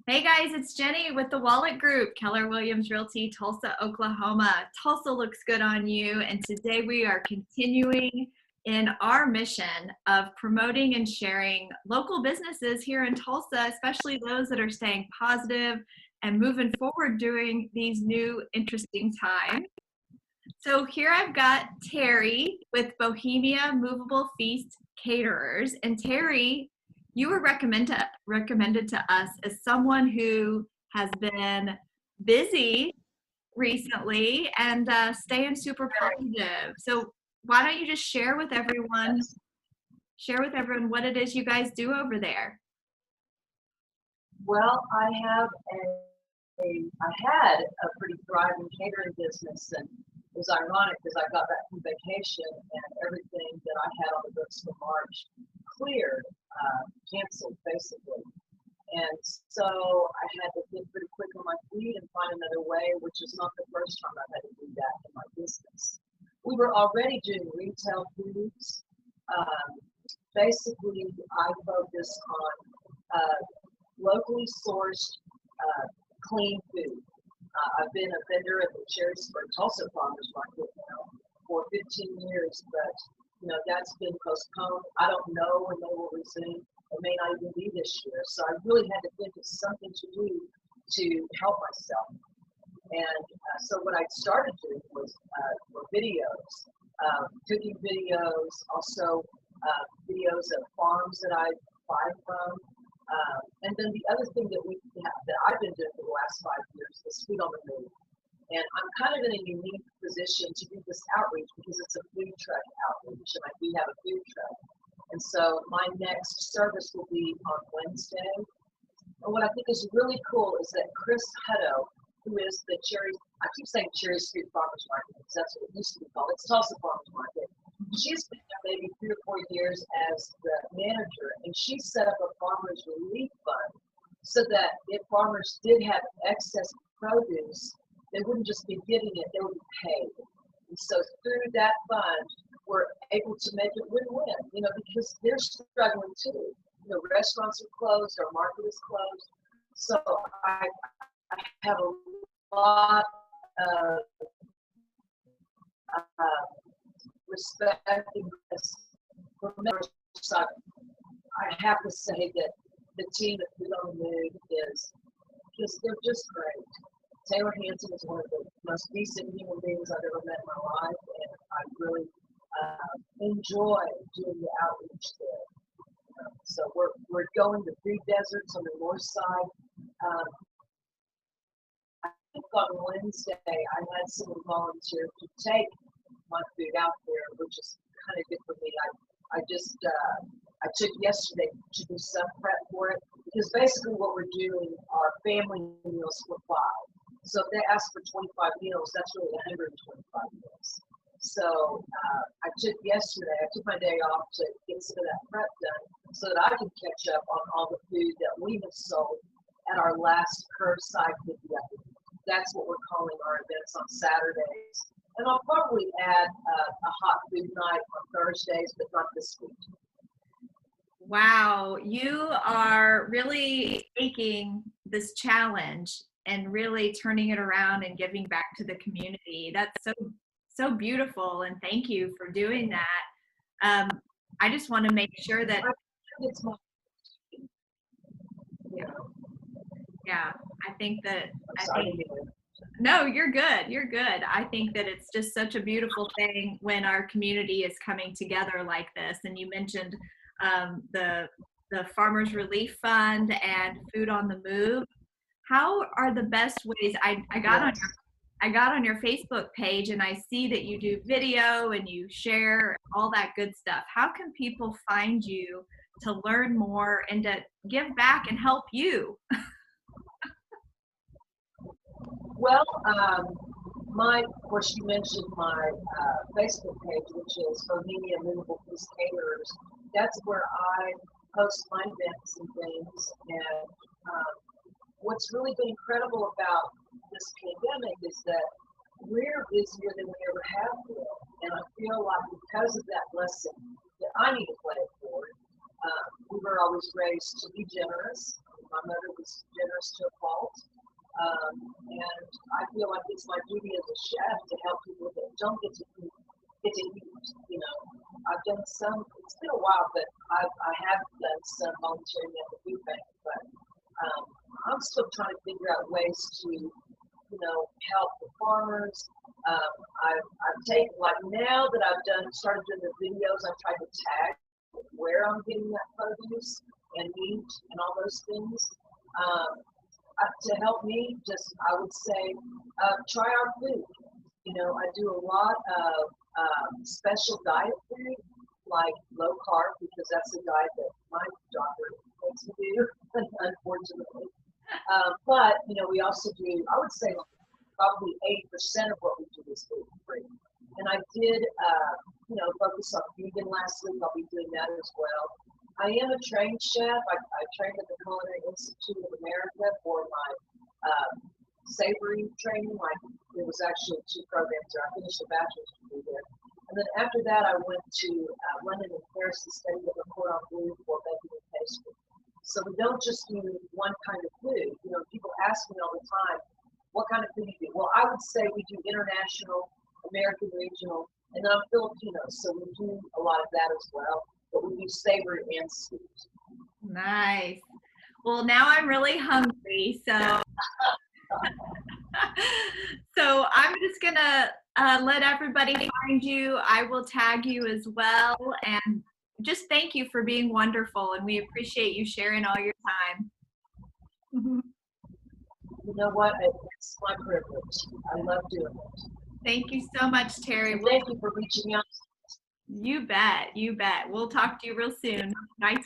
Hey guys, it's Jennie with the Wolek Group, Keller Williams Realty, Tulsa, Oklahoma. Tulsa looks good on you, and today we are continuing in our mission of promoting and sharing local businesses here in Tulsa, especially those that are staying positive and moving forward during these new interesting times. So here I've got Teri with Bohemia Moveable Feasts Caterers. And Teri, you were recommended to us as someone who has been busy recently and staying super positive. So why don't you just share with everyone what it is you guys do over there? Well, I had a pretty thriving catering business, and it was ironic because I got back from vacation and everything that I had on the books for March cleared, canceled basically. And so I had to get pretty quick on my feet and find another way, which is not the first time I've had to do that in my business. We were already doing retail foods. Basically, I focus on locally sourced, clean food. I've been a vendor at the Tulsa Farmers Market now for 15 years, but that's been postponed. I don't know when they will resume. It may not even be this year. So I really had to think of something to do to help myself. And so what I started doing was videos, cooking videos, also videos of farms that I buy from. And then the other thing that I've been doing for the last 5 years is food on the move. And I'm kind of in a unique position to do this outreach because it's a food truck outreach, and we have a food truck. And so my next service will be on Wednesday. And what I think is really cool is that Chris Hutto, who is the I keep saying Cherry Street Farmers Market because that's what it used to be called. It's Tulsa Farmers Market. She's been there maybe 3 or 4 years as the manager, and she set up a farmers relief fund so that if farmers did have excess produce, they wouldn't just be getting it, they would be paid. And so through that fund, we're able to make it win-win, because they're struggling too. Restaurants are closed, our market is closed. So I have a lot of respect and for members. I have to say that the team at Food on the Move they're just great. Taylor Hanson is one of the most decent human beings I've ever met in my life, and I really enjoy doing the outreach there. So we're going to food deserts on the north side. I think on Wednesday I had someone volunteer to take my food out there, which is kind of good for me. I took yesterday to do some prep for it because basically what we're doing are family meals for 5. So if they ask for 25 meals, that's really 125 meals. So I took my day off to get some of that prep done so that I can catch up on all the food that we have sold at our last curbside pickup. That's what we're calling our events on Saturdays. And I'll probably add a hot food night on Thursdays, but not this week. Wow, you are really taking this challenge and really turning it around and giving back to the community. That's so beautiful, and thank you for doing that. I just want to make sure that yeah, no, you're good. You're good. I think that it's just such a beautiful thing when our community is coming together like this. And you mentioned the Farmers Relief Fund and Food on the Move. How are the best ways? I got on your Facebook page and I see that you do video and you share all that good stuff. How can people find you to learn more and to give back and help you? Well, of course, you mentioned my Facebook page, which is Bohemia Moveable Feasts Caterers. That's where I post my events and things. And what's really been incredible about this pandemic is that we're busier than we ever have been. And I feel like because of that blessing that I need to play it forward, we were always raised to be generous, My mother was generous to a fault. And I feel like it's my duty as a chef to help people that don't get to eat. You know, I've done some. It's been a while, but I have done some volunteering at the food bank. But I'm still trying to figure out ways to, you know, help the farmers. I've taken, like, now that I've started doing the videos, I've tried to tag where I'm getting that produce and meat and all those things. To help me, just, I would say, try our food. You know, I do a lot of special diet food, like low carb, because that's the diet that my doctor makes me do, unfortunately. But, you know, we also do, I would say, probably 80% of what we do is gluten free. And I did, you know, focus on vegan last week. I'll be doing that as well. I am a trained chef. I trained at the Culinary Institute of America for my savory training. Like, it was actually 2 programs there. I finished a bachelor's degree there. And then after that, I went to London and Paris to study with a cordon bleu for baking and pastry. So we don't just do one kind of food. You know, people ask me all the time, what kind of food do you do? Well, I would say we do international, American regional, and then I'm Filipino, so we do a lot of that as well. But we do savory and sweet. Nice. Well, now I'm really hungry, so so I'm just gonna let everybody find you. I will tag you as well, and just thank you for being wonderful, and we appreciate you sharing all your time. You know what? It's my privilege. I love doing it. Thank you so much, Teri. And thank you for reaching out. You bet. You bet. We'll talk to you real soon. Nice